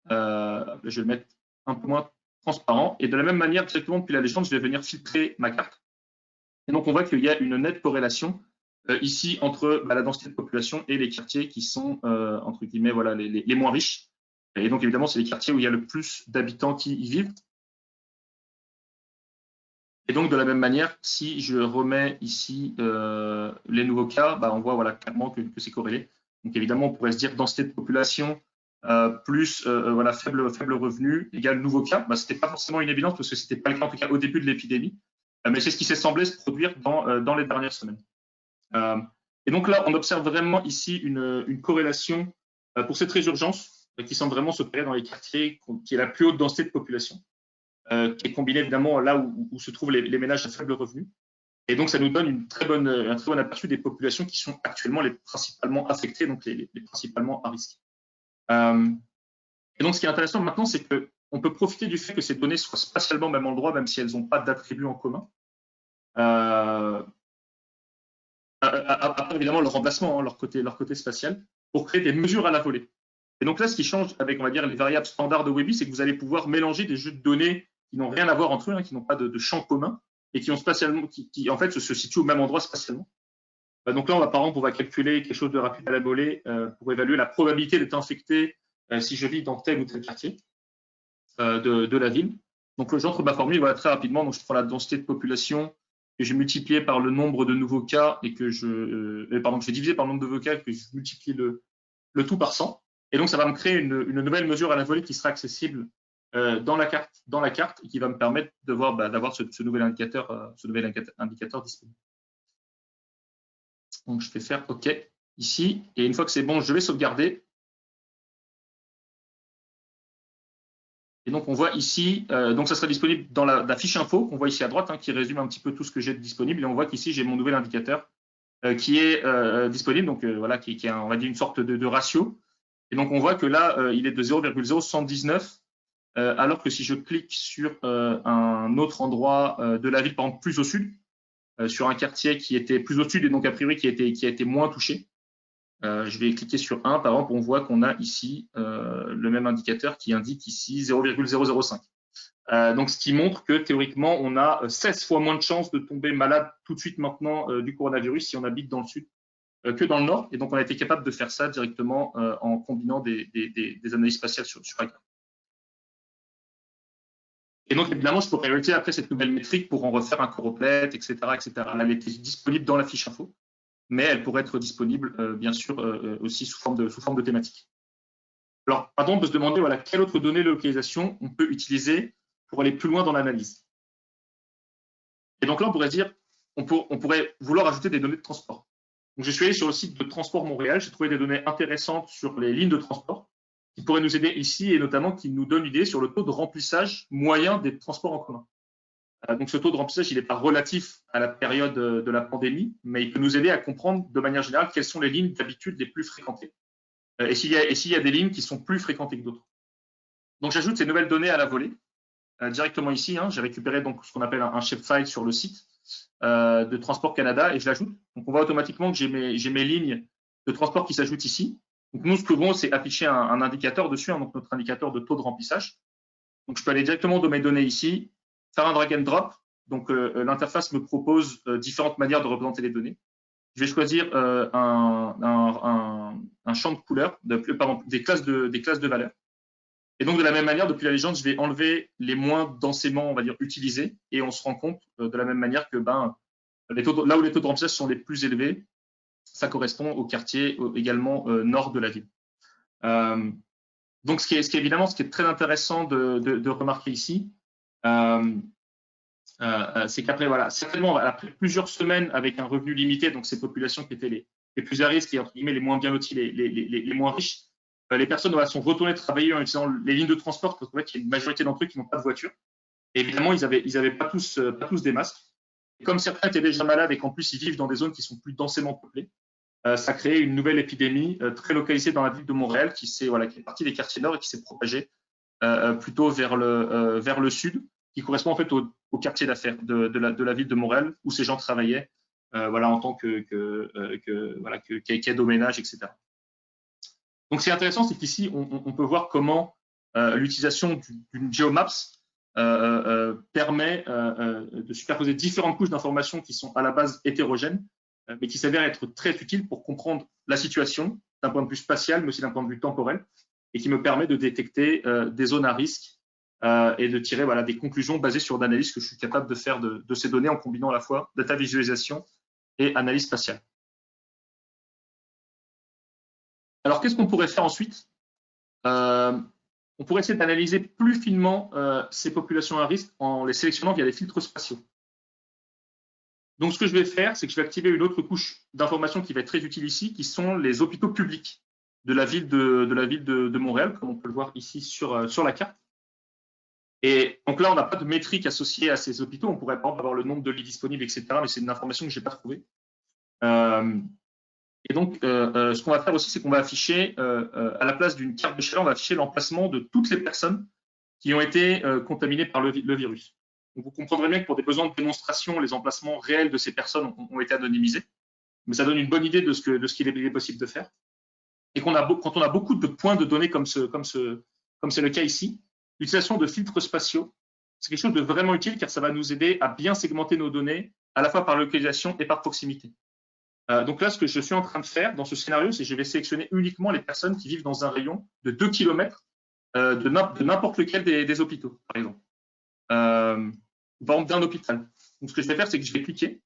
S1: Je vais le mettre un peu moins transparent. Et de la même manière, directement depuis la légende, je vais venir filtrer ma carte. Et donc, on voit qu'il y a une nette corrélation ici entre la densité de population et les quartiers qui sont, entre guillemets, voilà, les moins riches. Et donc, évidemment, c'est les quartiers où il y a le plus d'habitants qui y vivent. Et donc, de la même manière, si je remets ici les nouveaux cas, on voit voilà, clairement que c'est corrélé. Donc, évidemment, on pourrait se dire densité de population plus voilà, faible revenu égale nouveau cas. Ce n'était pas forcément une évidence parce que ce n'était pas le cas, en tout cas, au début de l'épidémie. Mais c'est ce qui s'est semblé se produire dans les dernières semaines. Et donc là, on observe vraiment ici une corrélation pour cette résurgence qui semble vraiment s'opérer dans les quartiers qui est la plus haute densité de population, qui est combinée évidemment là où se trouvent les ménages à faible revenu. Et donc, ça nous donne un très bon aperçu des populations qui sont actuellement les principalement affectées, donc les principalement à risque. Et donc, ce qui est intéressant maintenant, c'est qu'on peut profiter du fait que ces données soient spatialement au même endroit, même si elles n'ont pas d'attributs en commun. Après, évidemment, leur remplacement, leur côté spatial, pour créer des mesures à la volée. Et donc là, ce qui change avec, on va dire, les variables standards de Webby, c'est que vous allez pouvoir mélanger des jeux de données qui n'ont rien à voir entre eux, qui n'ont pas de champ commun, et qui ont spatialement, qui en fait se situent au même endroit spatialement. Donc là, par exemple, on va calculer quelque chose de rapide à la volée pour évaluer la probabilité d'être infecté si je vis dans tel ou tel quartier de la ville. Donc j'entre ma formule voilà, très rapidement. Donc je prends la densité de population que j'ai multiplié par le nombre de nouveaux cas et que je vais diviser par le nombre de nouveaux cas et que je multiplie le tout par 100. Et donc ça va me créer une nouvelle mesure à la volée qui sera accessible dans la carte et qui va me permettre de voir d'avoir ce nouvel indicateur disponible. Donc je vais faire OK ici et une fois que c'est bon, je vais sauvegarder. Et donc on voit ici, donc ça sera disponible dans la fiche info qu'on voit ici à droite, qui résume un petit peu tout ce que j'ai disponible. Et on voit qu'ici j'ai mon nouvel indicateur qui est disponible, donc voilà, qui a on va dire une sorte de ratio. Et donc on voit que là il est de 0,079, alors que si je clique sur un autre endroit de la ville, par exemple plus au sud, sur un quartier qui était plus au sud et donc a priori qui a été moins touché. Je vais cliquer sur 1, par exemple, on voit qu'on a ici le même indicateur qui indique ici 0,005. Donc, ce qui montre que théoriquement, on a 16 fois moins de chances de tomber malade tout de suite maintenant du coronavirus si on habite dans le sud que dans le nord. Et donc, on a été capable de faire ça directement en combinant des analyses spatiales sur la carte. Et donc, évidemment, je pourrais utiliser après cette nouvelle métrique pour en refaire un choroplète, etc., etc. Elle était disponible dans la fiche info, mais elle pourrait être disponible, bien sûr, aussi sous forme de thématique. Alors, pardon, on peut se demander, voilà, quelle autre donnée de localisation on peut utiliser pour aller plus loin dans l'analyse. Et donc là, on pourrait dire, on pourrait vouloir ajouter des données de transport. Donc, je suis allé sur le site de Transport Montréal, j'ai trouvé des données intéressantes sur les lignes de transport qui pourraient nous aider ici et notamment qui nous donnent une idée sur le taux de remplissage moyen des transports en commun. Donc, ce taux de remplissage, il n'est pas relatif à la période de la pandémie, mais il peut nous aider à comprendre de manière générale quelles sont les lignes d'habitude les plus fréquentées et s'il y a des lignes qui sont plus fréquentées que d'autres. Donc, j'ajoute ces nouvelles données à la volée directement ici. J'ai récupéré donc ce qu'on appelle un shapefile sur le site de Transport Canada et je l'ajoute. Donc, on voit automatiquement que j'ai mes lignes de transport qui s'ajoutent ici. Donc, nous, ce que bon, c'est afficher un indicateur dessus, donc notre indicateur de taux de remplissage. Donc, je peux aller directement dans mes données ici, faire un drag and drop. Donc, l'interface me propose différentes manières de représenter les données. Je vais choisir un champ de couleurs, des classes de valeurs. Et donc, de la même manière, depuis la légende, je vais enlever les moins densément, on va dire, utilisés. Et on se rend compte de la même manière que là où les taux de remplissage sont les plus élevés, ça correspond au quartier également nord de la ville. Donc, ce qui est très intéressant de remarquer ici, c'est qu'après, voilà, certainement, après plusieurs semaines avec un revenu limité, donc ces populations qui étaient les plus à risque et entre guillemets les moins bien lotis, les moins riches, les personnes sont retournées travailler en utilisant les lignes de transport, parce qu'en fait, il y a une majorité d'entre eux qui n'ont pas de voiture. Et évidemment, ils avaient pas tous des masques. Et comme certains étaient déjà malades et qu'en plus ils vivent dans des zones qui sont plus densément peuplées, ça a créé une nouvelle épidémie très localisée dans la ville de Montréal qui est partie des quartiers nord et qui s'est propagée plutôt vers le sud, qui correspond en fait au quartier d'affaires de la ville de Montréal où ces gens travaillaient en tant qu'aide au ménage, etc. Donc, ce qui est intéressant, c'est qu'ici, on peut voir comment l'utilisation d'une GeoMaps permet de superposer différentes couches d'informations qui sont à la base hétérogènes, mais qui s'avèrent être très utiles pour comprendre la situation d'un point de vue spatial, mais aussi d'un point de vue temporel, et qui me permet de détecter des zones à risque et de tirer des conclusions basées sur l'analyse que je suis capable de faire de ces données en combinant à la fois data visualisation et analyse spatiale. Alors, qu'est-ce qu'on pourrait faire ensuite? On pourrait essayer d'analyser plus finement ces populations à risque en les sélectionnant via des filtres spatiaux. Donc, ce que je vais faire, c'est que je vais activer une autre couche d'informations qui va être très utile ici, qui sont les hôpitaux publics de la ville de Montréal, comme on peut le voir ici sur la carte. Et donc là, on n'a pas de métrique associée à ces hôpitaux. On pourrait par exemple avoir le nombre de lits disponibles, etc. Mais c'est une information que je n'ai pas trouvée. Et donc, ce qu'on va faire aussi, c'est qu'on va afficher, à la place d'une carte de chaleur, on va afficher l'emplacement de toutes les personnes qui ont été contaminées par le virus. Donc, vous comprendrez bien que pour des besoins de démonstration, les emplacements réels de ces personnes ont été anonymisés. Mais ça donne une bonne idée de ce qu'il est possible de faire. Et quand on a beaucoup de points de données comme c'est le cas ici, l'utilisation de filtres spatiaux, c'est quelque chose de vraiment utile car ça va nous aider à bien segmenter nos données, à la fois par localisation et par proximité. Donc là, ce que je suis en train de faire dans ce scénario, c'est que je vais sélectionner uniquement les personnes qui vivent dans un rayon de 2 km de n'importe lequel des hôpitaux, par exemple. Par exemple, d'un hôpital. Donc, ce que je vais faire, c'est que je vais cliquer.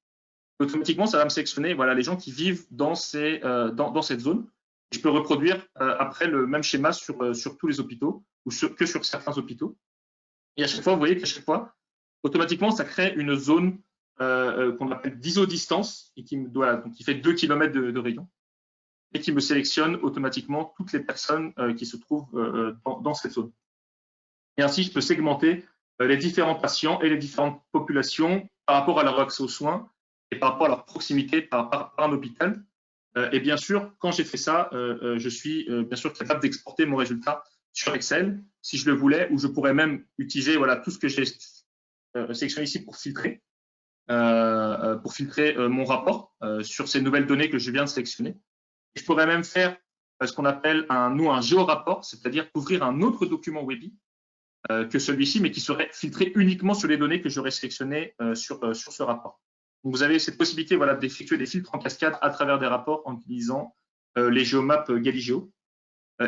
S1: Automatiquement, ça va me sélectionner les gens qui vivent dans cette zone. Je peux reproduire après le même schéma sur tous les hôpitaux ou que sur certains hôpitaux. Et à chaque fois, vous voyez qu'à chaque fois, automatiquement, ça crée une zone qu'on appelle d'isodistance et qui fait 2 km de rayon et qui me sélectionne automatiquement toutes les personnes qui se trouvent dans cette zone. Et ainsi, je peux segmenter les différents patients et les différentes populations par rapport à leur accès aux soins et par rapport à leur proximité par un hôpital. Et bien sûr, quand j'ai fait ça, je suis bien sûr capable d'exporter mon résultat sur Excel si je le voulais, ou je pourrais même utiliser tout ce que j'ai sélectionné ici pour filtrer mon rapport sur ces nouvelles données que je viens de sélectionner. Et je pourrais même faire ce qu'on appelle un géorapport, c'est-à-dire ouvrir un autre document Webi que celui-ci, mais qui serait filtré uniquement sur les données que j'aurais sélectionnées sur ce rapport. Donc, vous avez cette possibilité d'effectuer des filtres en cascade à travers des rapports en utilisant les GeoMaps Galigeo.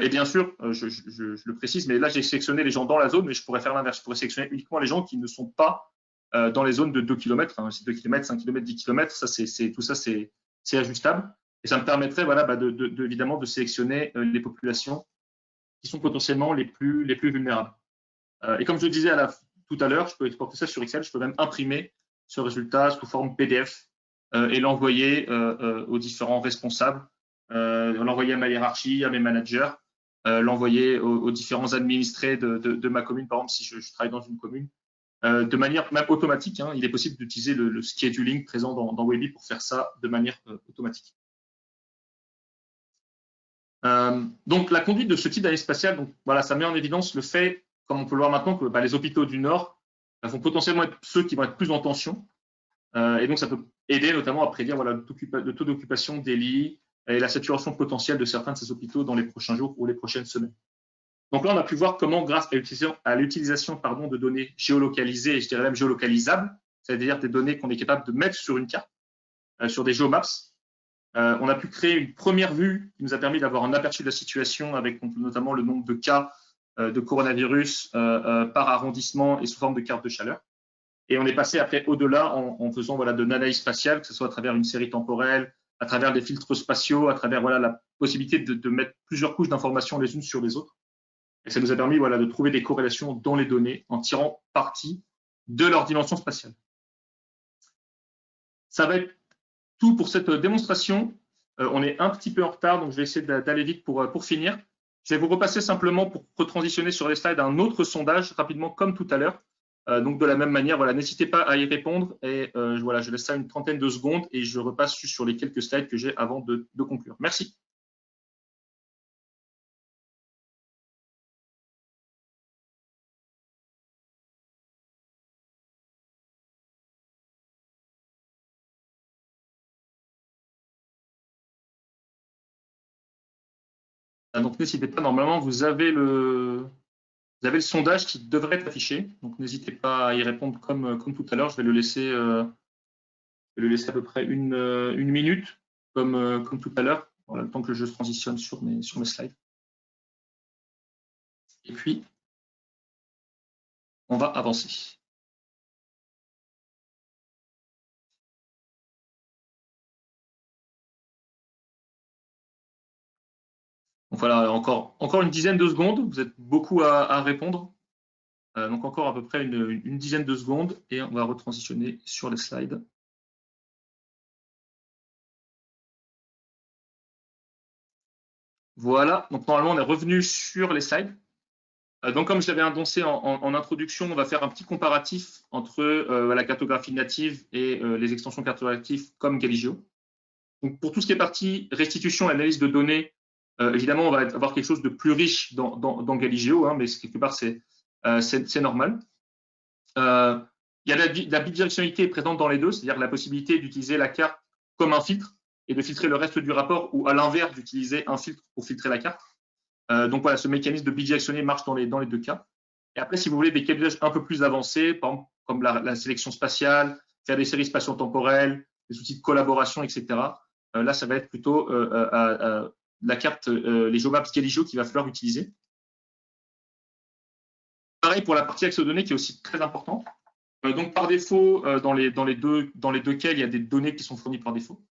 S1: Et bien sûr, je le précise, mais là, j'ai sélectionné les gens dans la zone, mais je pourrais faire l'inverse. Je pourrais sélectionner uniquement les gens qui ne sont pas dans les zones de 2 km, c'est 2 km, 5 km, 10 km, tout ça, c'est ajustable. Et ça me permettrait évidemment de sélectionner les populations qui sont potentiellement les plus vulnérables. Et comme je le disais tout à l'heure, je peux exporter ça sur Excel, je peux même imprimer ce résultat sous forme PDF et l'envoyer aux différents responsables, l'envoyer à ma hiérarchie, à mes managers, l'envoyer aux différents administrés de ma commune, par exemple si je travaille dans une commune. De manière même automatique, il est possible d'utiliser le scheduling présent dans Webi pour faire ça de manière automatique. Donc, la conduite de ce type d'analyse spatiale, ça met en évidence le fait, comme on peut le voir maintenant, que les hôpitaux du Nord vont potentiellement être ceux qui vont être plus en tension. Et donc, ça peut aider notamment à prédire le taux d'occupation des lits et la saturation potentielle de certains de ces hôpitaux dans les prochains jours ou les prochaines semaines. Donc là, on a pu voir comment, grâce à l'utilisation de données géolocalisées, et je dirais même géolocalisables, c'est-à-dire des données qu'on est capable de mettre sur une carte, sur des geomaps, on a pu créer une première vue qui nous a permis d'avoir un aperçu de la situation avec notamment le nombre de cas de coronavirus par arrondissement et sous forme de carte de chaleur. Et on est passé après au-delà en faisant de l'analyse spatiale, que ce soit à travers une série temporelle, à travers des filtres spatiaux, à travers voilà, la possibilité de mettre plusieurs couches d'informations les unes sur les autres. Et ça nous a permis voilà, de trouver des corrélations dans les données en tirant parti de leur dimension spatiale. Ça va être tout pour cette démonstration. On est un petit peu en retard, donc je vais essayer d'aller vite pour finir. Je vais vous repasser simplement pour retransitionner sur les slides un autre sondage rapidement comme tout à l'heure. Donc de la même manière, voilà, n'hésitez pas à y répondre et voilà, je laisse ça une trentaine de secondes et je repasse sur les quelques slides que j'ai avant de conclure. Merci. Donc n'hésitez pas, normalement vous avez le sondage qui devrait être affiché, donc n'hésitez pas à y répondre comme tout à l'heure. Je vais le laisser à peu près une minute comme tout à l'heure, voilà, le temps que je transitionne sur mes slides. Et puis, on va avancer. Donc voilà, encore une dizaine de secondes. Vous êtes beaucoup à répondre. Donc encore à peu près une dizaine de secondes et on va retransitionner sur les slides. Voilà, donc normalement on est revenu sur les slides. Donc comme je l'avais annoncé en introduction, on va faire un petit comparatif entre la cartographie native et les extensions cartographiques comme Galigeo. Donc pour tout ce qui est partie restitution et analyse de données, évidemment on va avoir quelque chose de plus riche dans Galigeo, hein, mais quelque part c'est normal. Il y a la bidirectionnalité présente dans les deux, c'est-à-dire la possibilité d'utiliser la carte comme un filtre et de filtrer le reste du rapport, ou à l'inverse d'utiliser un filtre pour filtrer la carte. Donc voilà, ce mécanisme de bidirectionner marche dans les deux cas. Et après, si vous voulez des cas d'usage un peu plus avancés, par exemple, comme la sélection spatiale, faire des séries spatio-temporelles, des outils de collaboration, etc., là, ça va être plutôt la carte, les GeoMaps Galigeo qu'il va falloir utiliser. Pareil pour la partie accès aux données qui est aussi très importante. Donc par défaut, dans les deux cas, il y a des données qui sont fournies par défaut.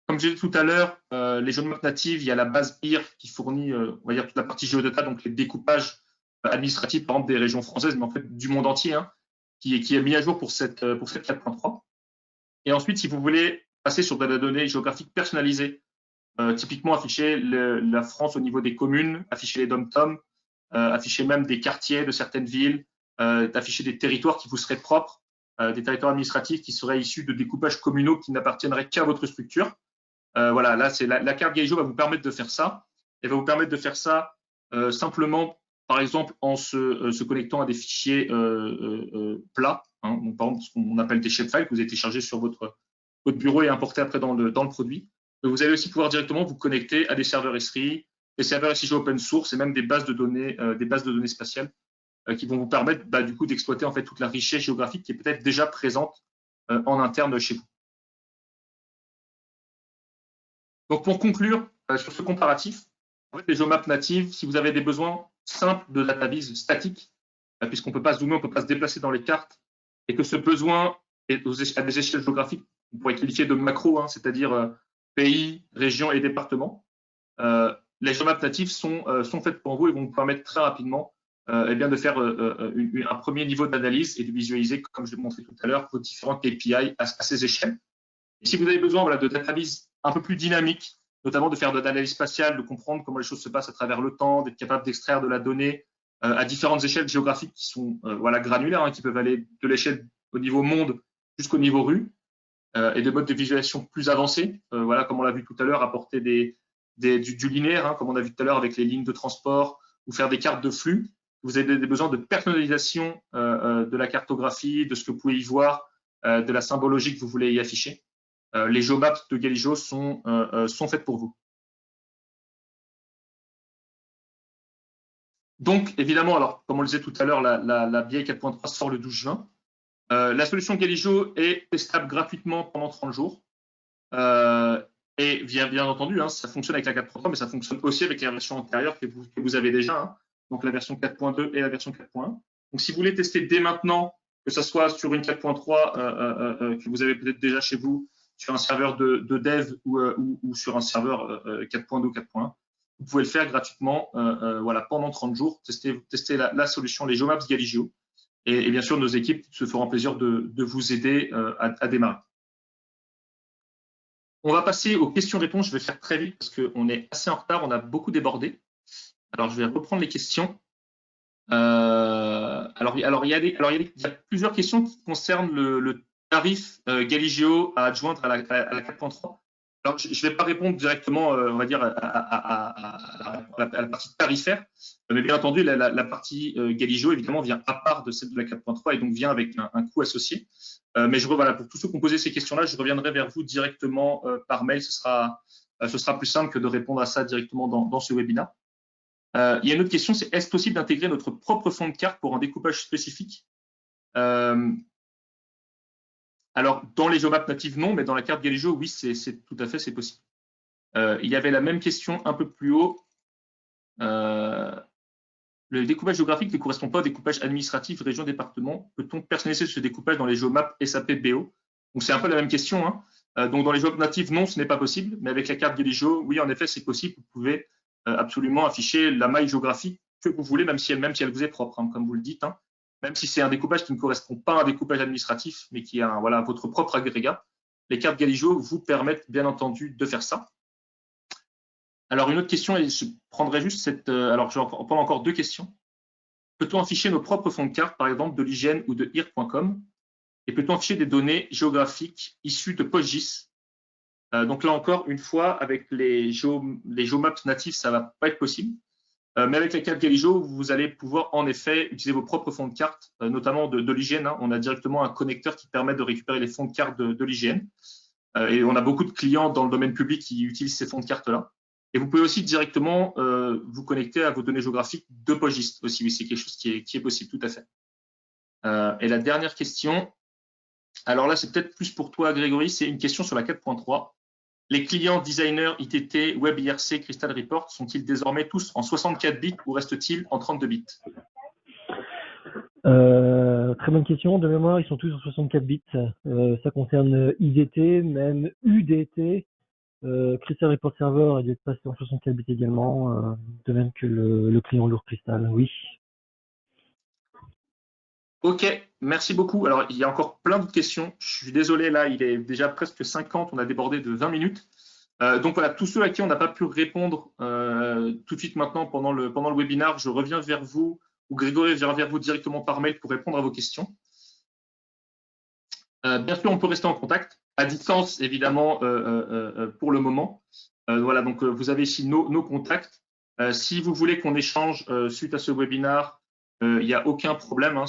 S1: Comme je l'ai dit tout à l'heure, les GeoMaps natives, il y a la base IR qui fournit, on va dire, toute la partie géodata, donc les découpages administratifs, par exemple, des régions françaises, mais en fait du monde entier, hein, qui est mis à jour pour cette 4.3. Et ensuite, si vous voulez passer sur de la donnée géographique personnalisée, typiquement afficher la France au niveau des communes, afficher les dom-tom, afficher même des quartiers de certaines villes, afficher des territoires qui vous seraient propres, des territoires administratifs qui seraient issus de découpages communaux qui n'appartiendraient qu'à votre structure. Voilà, là, c'est la carte Galigeo va vous permettre de faire ça. Elle va vous permettre de faire ça simplement, par exemple, en se connectant à des fichiers plats, hein, donc, par exemple, ce qu'on appelle des shapefiles que vous avez téléchargés sur votre bureau et importés après dans le produit. Vous allez aussi pouvoir directement vous connecter à des serveurs S3, des serveurs SIG open source et même des bases de données spatiales qui vont vous permettre du coup d'exploiter en fait toute la richesse géographique qui est peut-être déjà présente en interne chez vous. Donc pour conclure sur ce comparatif, en fait, les GeoMaps natives, si vous avez des besoins simples de database statique, puisqu'on ne peut pas zoomer, on ne peut pas se déplacer dans les cartes, et que ce besoin est à des échelles géographiques, on pourrait qualifier de macro, hein, c'est-à-dire pays, régions et départements, les GeoMaps natives sont faites pour vous et vont vous permettre très rapidement de faire un premier niveau d'analyse et de visualiser, comme je l'ai montré tout à l'heure, vos différents KPI à ces échelles. Et si vous avez besoin de databases un peu plus dynamiques, notamment de faire de l'analyse spatiale, de comprendre comment les choses se passent à travers le temps, d'être capable d'extraire de la donnée à différentes échelles géographiques qui sont granulaires, hein, qui peuvent aller de l'échelle au niveau monde jusqu'au niveau rue, et de modes de visualisation plus avancés, comme on l'a vu tout à l'heure, apporter du linéaire, hein, comme on a vu tout à l'heure avec les lignes de transport, ou faire des cartes de flux. Vous avez des besoins de personnalisation de la cartographie, de ce que vous pouvez y voir, de la symbologie que vous voulez y afficher. Les GeoMaps de Galigeo sont faites pour vous. Donc, évidemment, alors, comme on le disait tout à l'heure, la BI 4.3 sort le 12 juin. La solution Galigeo est testable gratuitement pendant 30 jours. Et bien entendu, hein, ça fonctionne avec la 4.3, mais ça fonctionne aussi avec les versions antérieures que vous avez déjà, hein, donc la version 4.2 et la version 4.1. Donc, si vous voulez tester dès maintenant, que ce soit sur une 4.3 que vous avez peut-être déjà chez vous, sur un serveur de dev ou sur un serveur 4.2 ou 4.1. Vous pouvez le faire gratuitement voilà, pendant 30 jours, tester la solution, les Geomaps Galigio. Et bien sûr, nos équipes se feront plaisir de vous aider à démarrer. On va passer aux questions-réponses. Je vais faire très vite parce qu'on est assez en retard, on a beaucoup débordé. Alors, je vais reprendre les questions. Alors, il y a plusieurs questions qui concernent le tarif Galigio à adjoindre à la 4.3. Alors, je ne vais pas répondre directement, on va dire, à la partie tarifaire, mais bien entendu, la partie Galigio, évidemment, vient à part de celle de la 4.3 et donc vient avec un coût associé. Mais voilà, pour tous ceux qui ont posé ces questions-là, je reviendrai vers vous directement par mail. Ce sera plus simple que de répondre à ça directement dans ce webinaire. Il y a une autre question, c'est est-ce possible d'intégrer notre propre fond de carte pour un découpage spécifique? Alors, dans les Geomaps natives, non, mais dans la carte Galigio, oui, c'est tout à fait, c'est possible. Il y avait la même question un peu plus haut. Le découpage géographique ne correspond pas au découpage administratif région-département. Peut-on personnaliser ce découpage dans les Geomaps SAP BO? Donc, c'est un peu la même question. Hein. Donc, dans les Geomaps natives, non, ce n'est pas possible. Mais avec la carte Galigio, oui, en effet, c'est possible. Vous pouvez absolument afficher la maille géographique que vous voulez, même si elle vous est propre, hein, comme vous le dites. Hein. Même si c'est un découpage qui ne correspond pas à un découpage administratif, mais qui est voilà, votre propre agrégat, les cartes Galigio vous permettent bien entendu de faire ça. Alors, une autre question, et je prendrai juste cette… alors, je vais en prendre encore deux questions. Peut-on afficher nos propres fonds de carte, par exemple de l'IGN ou de IR.com? Et peut-on afficher des données géographiques issues de PostGIS? Donc là encore, une fois, avec les Geomaps natifs, ça ne va pas être possible. Mais avec la carte Galigio, vous allez pouvoir en effet utiliser vos propres fonds de carte, notamment de l'IGN. Hein. On a directement un connecteur qui permet de récupérer les fonds de carte de l'IGN. Et on a beaucoup de clients dans le domaine public qui utilisent ces fonds de carte-là. Et vous pouvez aussi directement vous connecter à vos données géographiques de PostGIS aussi. Oui, c'est quelque chose qui est possible, tout à fait. Et la dernière question, alors là, c'est peut-être plus pour toi, Grégory, c'est une question sur la 4.3. Les clients designers, ITT, Web IRC, Crystal Report sont-ils désormais tous en 64 bits ou restent-ils en 32 bits?
S2: Très bonne question. De mémoire, ils sont tous en 64 bits. Ça concerne IDT, même UDT. Crystal Report Server a dû être passé en 64 bits également, de même que le client lourd Crystal, oui.
S1: Ok, merci beaucoup. Alors, il y a encore plein d'autres questions. Je suis désolé, là, il est déjà presque 50, on a débordé de 20 minutes. Donc voilà, tous ceux à qui on n'a pas pu répondre tout de suite maintenant pendant le webinaire, je reviens vers vous, ou Grégory vient vers vous directement par mail pour répondre à vos questions. Bien sûr, on peut rester en contact, à distance évidemment pour le moment. Voilà, donc vous avez ici nos contacts. Si vous voulez qu'on échange suite à ce webinaire, il n'y a aucun problème. Hein,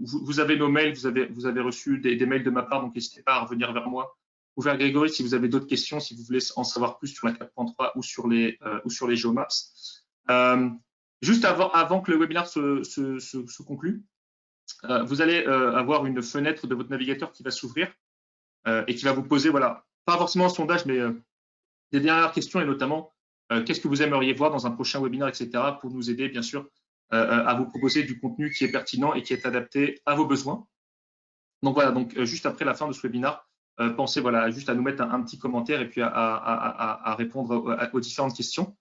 S1: vous avez nos mails, vous avez reçu des mails de ma part, donc n'hésitez pas à revenir vers moi ou vers Grégory si vous avez d'autres questions, si vous voulez en savoir plus sur la 4.3 ou sur les Geomaps. Juste avant que le webinaire se conclue, vous allez avoir une fenêtre de votre navigateur qui va s'ouvrir et qui va vous poser, voilà, pas forcément un sondage, mais des dernières questions et notamment qu'est-ce que vous aimeriez voir dans un prochain webinaire, etc., pour nous aider, bien sûr, à vous proposer du contenu qui est pertinent et qui est adapté à vos besoins. Donc voilà, donc juste après la fin de ce webinaire, pensez voilà, juste à nous mettre un petit commentaire et puis à répondre aux différentes questions.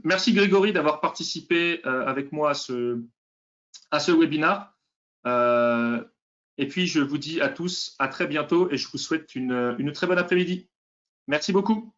S1: Merci Grégory d'avoir participé avec moi à ce webinaire. Et puis je vous dis à tous à très bientôt et je vous souhaite une très bonne après-midi. Merci beaucoup.